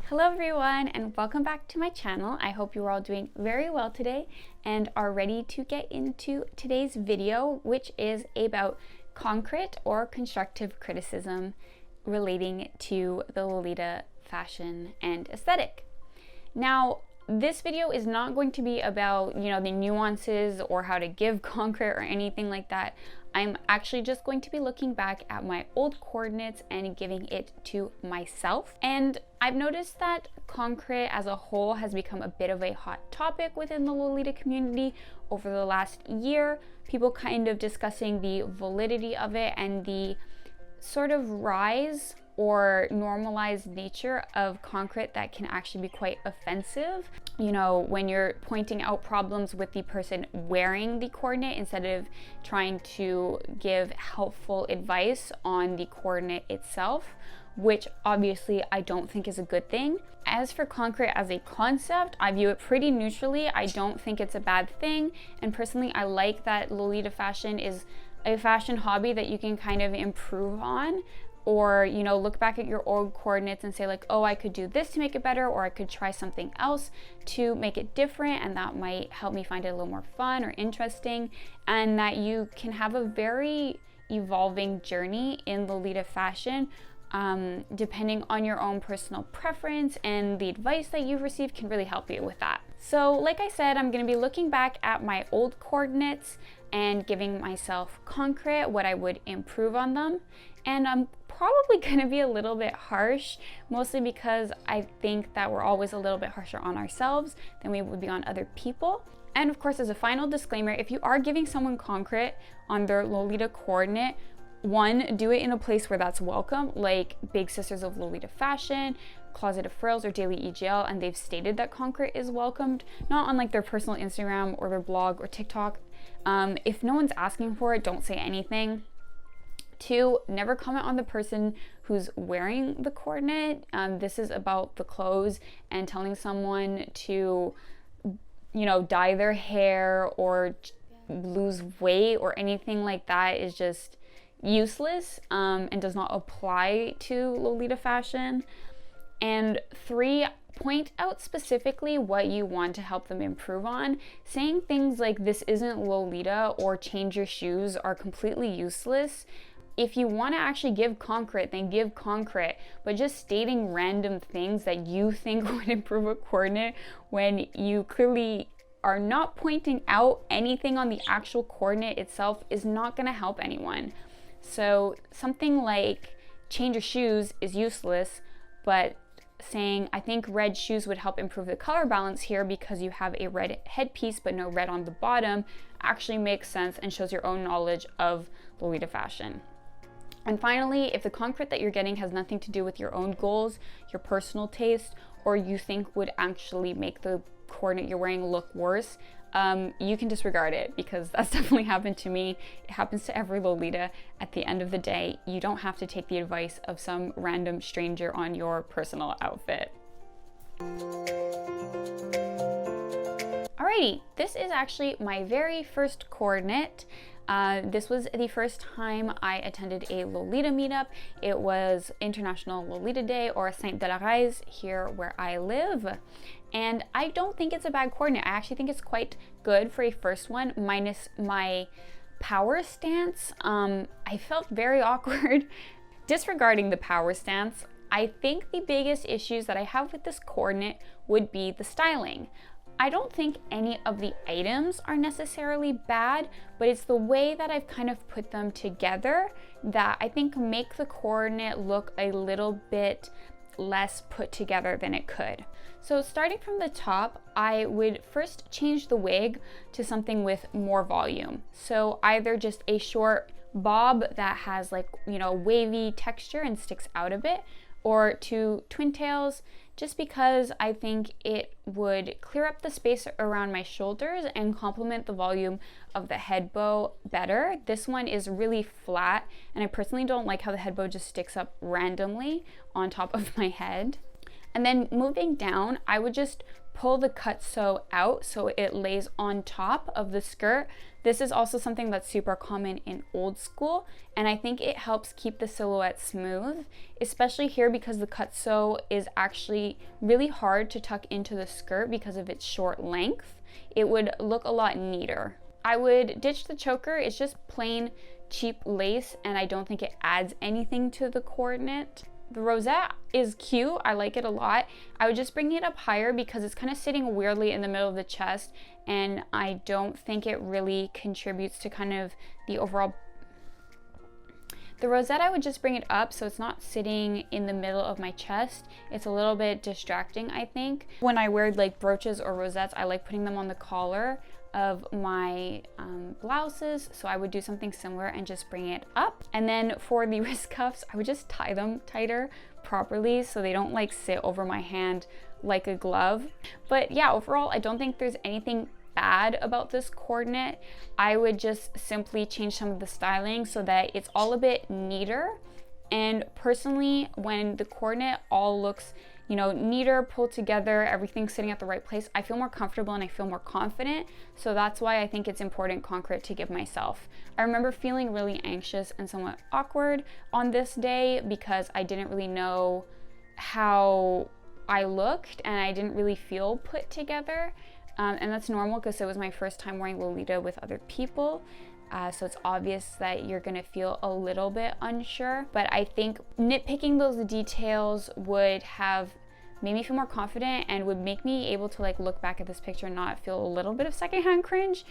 Hello everyone and welcome back to my channel. I hope you're all doing very well today and are ready to get into today's video, which is about concrete or constructive criticism relating to the Lolita fashion and aesthetic. Now, this video is not going to be about, the nuances or how to give concrete or anything like that. I'm actually just going to be looking back at my old coordinates and giving it to myself. And I've noticed that concrete as a whole has become a bit of a hot topic within the Lolita community over the last year. People kind of discussing the validity of it and the sort of rise or normalized nature of concrete that can actually be quite offensive. When you're pointing out problems with the person wearing the coordinate instead of trying to give helpful advice on the coordinate itself, which obviously I don't think is a good thing. As for concrete as a concept, I view it pretty neutrally. I don't think it's a bad thing. And personally, I like that Lolita fashion is a fashion hobby that you can kind of improve on, or look back at your old coordinates and say like, oh, I could do this to make it better, or I could try something else to make it different, and that might help me find it a little more fun or interesting, and that you can have a very evolving journey in Lolita fashion, depending on your own personal preference, and the advice that you've received can really help you with that. So like I said, I'm going to be looking back at my old coordinates and giving myself concrete, what I would improve on them. And I'm probably going to be a little bit harsh, mostly because I think that we're always a little bit harsher on ourselves than we would be on other people. And of course, as a final disclaimer, if you are giving someone concrete on their Lolita coordinate, one, do it in a place where that's welcome, like Big Sisters of Lolita Fashion, Closet of Frills, or Daily EGL, and they've stated that concrete is welcomed, not on like their personal Instagram or their blog or TikTok. If no one's asking for it, don't say anything. Two, never comment on the person who's wearing the coordinate. This is about the clothes, and telling someone to, dye their hair or lose weight or anything like that is just useless and does not apply to Lolita fashion. And three, point out specifically what you want to help them improve on. Saying things like this isn't Lolita or change your shoes are completely useless. If you want to actually give concrete, then give concrete, but just stating random things that you think would improve a coordinate when you clearly are not pointing out anything on the actual coordinate itself is not going to help anyone. So something like change your shoes is useless, but saying I think red shoes would help improve the color balance here because you have a red headpiece but no red on the bottom actually makes sense and shows your own knowledge of Lolita fashion. And finally, if the concrete that you're getting has nothing to do with your own goals, your personal taste, or you think would actually make the coordinate you're wearing look worse, you can disregard it, because that's definitely happened to me. It happens to every Lolita. At the end of the day, you don't have to take the advice of some random stranger on your personal outfit. Alrighty, this is actually my very first coordinate. This was the first time I attended a Lolita meetup. It was International Lolita Day, or Sainte de la Reise, here where I live. And I don't think it's a bad coordinate. I actually think it's quite good for a first one, minus my power stance. I felt very awkward. Disregarding the power stance, I think the biggest issues that I have with this coordinate would be the styling. I don't think any of the items are necessarily bad, but it's the way that I've kind of put them together that I think make the coordinate look a little bit less put together than it could. So starting from the top, I would first change the wig to something with more volume. So either just a short bob that has wavy texture and sticks out a bit, or to twin tails, just because I think it would clear up the space around my shoulders and complement the volume of the head bow better. This one is really flat, and I personally don't like how the head bow just sticks up randomly on top of my head. And then moving down, I would just pull the cut sew out so it lays on top of the skirt. This is also something that's super common in old school, and I think it helps keep the silhouette smooth, especially here because the cut sew is actually really hard to tuck into the skirt because of its short length. It would look a lot neater. I would ditch the choker. It's just plain cheap lace, and I don't think it adds anything to the coordinate. The rosette is cute. I like it a lot. I would just bring it up higher because it's kind of sitting weirdly in the middle of the chest, and I don't think it really contributes to kind of the overall. The rosette, I would just bring it up so it's not sitting in the middle of my chest. It's a little bit distracting, I think. When I wear like brooches or rosettes, I like putting them on the collar of my blouses, so I would do something similar and just bring it up. And then for the wrist cuffs, I would just tie them tighter properly so they don't like sit over my hand like a glove. But yeah, overall, I don't think there's anything bad about this coordinate. I would just simply change some of the styling so that it's all a bit neater. And personally, when the coordinate all looks, you know, neater, pulled together, everything's sitting at the right place, I feel more comfortable and I feel more confident. So that's why I think it's important Concrit to give myself. I remember feeling really anxious and somewhat awkward on this day because I didn't really know how I looked and I didn't really feel put together. And that's normal because it was my first time wearing Lolita with other people. So it's obvious that you're gonna feel a little bit unsure, but I think nitpicking those details would have made me feel more confident and would make me able to like look back at this picture and not feel a little bit of secondhand cringe,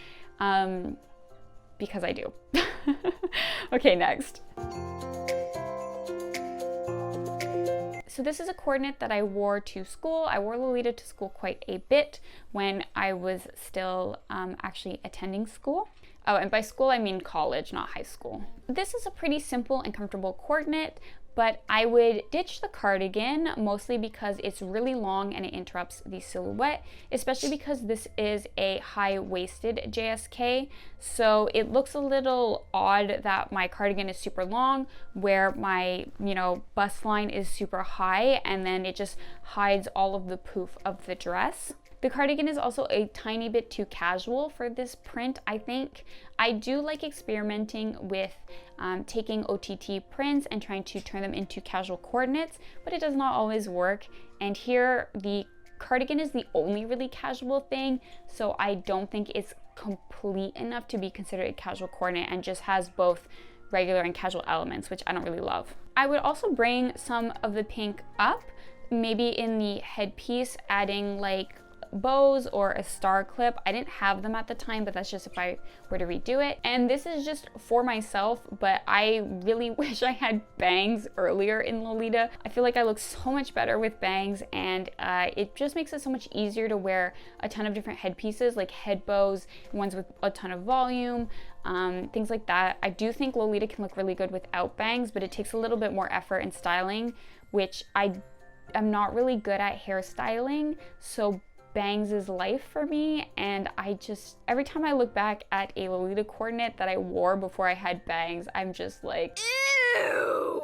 because I do. Okay, next. So this is a coordinate that I wore to school. I wore Lolita to school quite a bit when I was still actually attending school. Oh, and by school, I mean college, not high school. This is a pretty simple and comfortable coordinate, but I would ditch the cardigan mostly because it's really long and it interrupts the silhouette, especially because this is a high-waisted JSK. So it looks a little odd that my cardigan is super long where my, you know, bust line is super high, and then it just hides all of the poof of the dress. The cardigan is also a tiny bit too casual for this print, I think. I do like experimenting with taking OTT prints and trying to turn them into casual coordinates, but it does not always work. And here, the cardigan is the only really casual thing, so I don't think it's complete enough to be considered a casual coordinate and just has both regular and casual elements, which I don't really love. I would also bring some of the pink up, maybe in the headpiece, adding like bows or a star clip. I didn't have them at the time, but that's just if I were to redo it. And this is just for myself, but I really wish I had bangs earlier in Lolita. I feel like I look so much better with bangs, and it just makes it so much easier to wear a ton of different headpieces, like head bows, ones with a ton of volume, things like that. I do think Lolita can look really good without bangs, but it takes a little bit more effort and styling, which I'm not really good at hairstyling, so bangs is life for me, and I just, every time I look back at a Lolita coordinate that I wore before I had bangs, I'm just like, ew!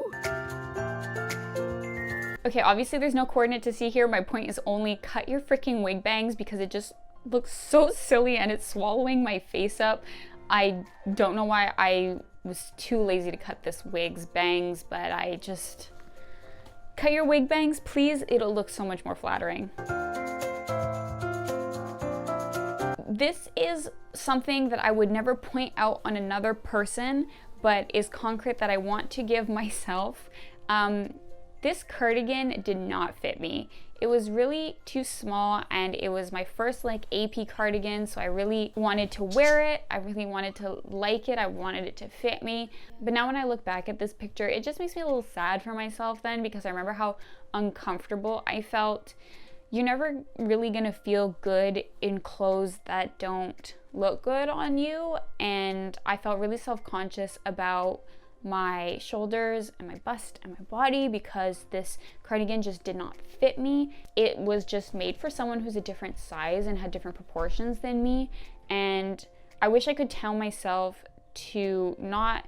Okay, obviously there's no coordinate to see here. My point is only cut your freaking wig bangs because it just looks so silly and it's swallowing my face up. I don't know why I was too lazy to cut this wig's bangs, but I just, cut your wig bangs, please. It'll look so much more flattering. This is something that I would never point out on another person, but is Concrit that I want to give myself. This cardigan did not fit me. It was really too small, and it was my first like AP cardigan, so I really wanted to wear it. I really wanted to like it. I wanted it to fit me. But now when I look back at this picture, it just makes me a little sad for myself then, because I remember how uncomfortable I felt. You're never really gonna feel good in clothes that don't look good on you, and I felt really self-conscious about my shoulders and my bust and my body because this cardigan just did not fit me. It was just made for someone who's a different size and had different proportions than me, and I wish I could tell myself to not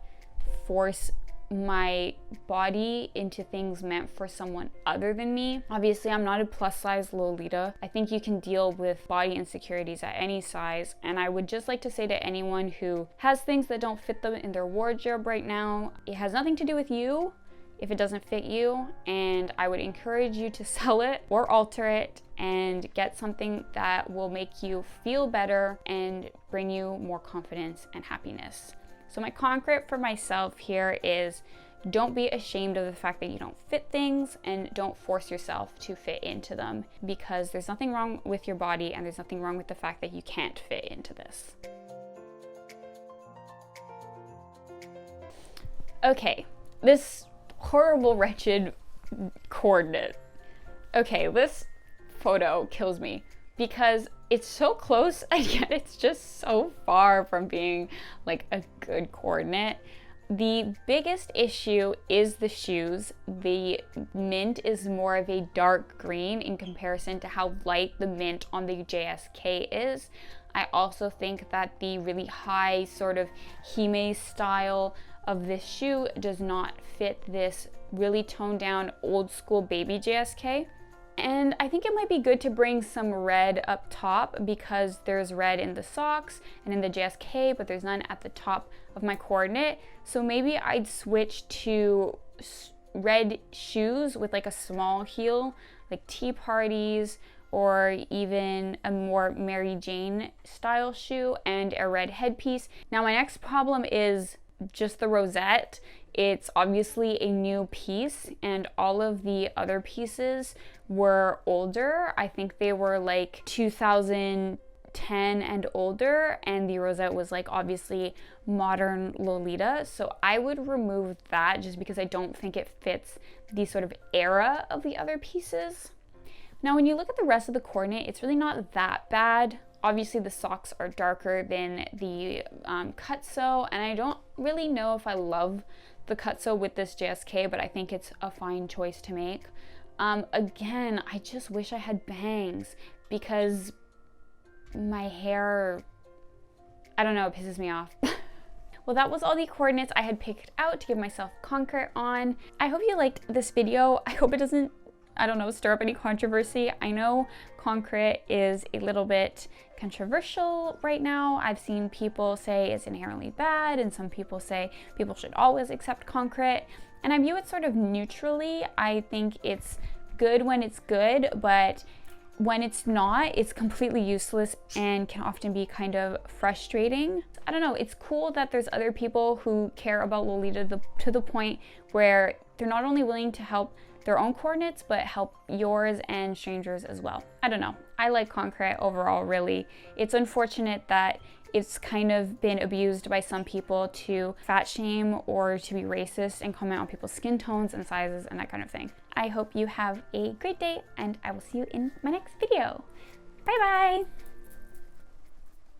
force my body into things meant for someone other than me. Obviously, I'm not a plus size Lolita. I think you can deal with body insecurities at any size, and I would just like to say to anyone who has things that don't fit them in their wardrobe right now, it has nothing to do with you if it doesn't fit you, and I would encourage you to sell it or alter it and get something that will make you feel better and bring you more confidence and happiness. So my concrete for myself here is, don't be ashamed of the fact that you don't fit things, and don't force yourself to fit into them, because there's nothing wrong with your body and there's nothing wrong with the fact that you can't fit into this. Okay, this horrible, wretched coordinate. Okay, this photo kills me because it's so close and yet it's just so far from being like a good coordinate. The biggest issue is the shoes. The mint is more of a dark green in comparison to how light the mint on the JSK is. I also think that the really high sort of hime style of this shoe does not fit this really toned down old school baby JSK. And I think it might be good to bring some red up top, because there's red in the socks and in the JSK, but there's none at the top of my coordinate. So maybe I'd switch to red shoes with like a small heel, like tea parties, or even a more Mary Jane style shoe and a red headpiece. Now my next problem is just the rosette. It's obviously a new piece, and all of the other pieces were older. I think they were like 2010 and older, and the rosette was like obviously modern Lolita. So I would remove that just because I don't think it fits the sort of era of the other pieces. Now, when you look at the rest of the coordinate, it's really not that bad. Obviously, the socks are darker than the cut sew, and I don't really know if I love the cut sew with this JSK, but I think it's a fine choice to make. Again, I just wish I had bangs, because my hair, I don't know, it pisses me off. Well, that was all the coordinates I had picked out to give myself concrete on. I hope you liked this video. I hope it doesn't, I don't know, stir up any controversy. I know concrete is a little bit controversial right now. I've seen people say it's inherently bad, and some people say people should always accept concrete. And I view it sort of neutrally. I think it's good when it's good, but when it's not, it's completely useless and can often be kind of frustrating. I don't know, it's cool that there's other people who care about Lolita to the point where they're not only willing to help their own coordinates, but help yours and strangers as well. I don't know. I like concrete overall, really. It's unfortunate that it's kind of been abused by some people to fat shame or to be racist and comment on people's skin tones and sizes and that kind of thing. I hope you have a great day, and I will see you in my next video. Bye bye!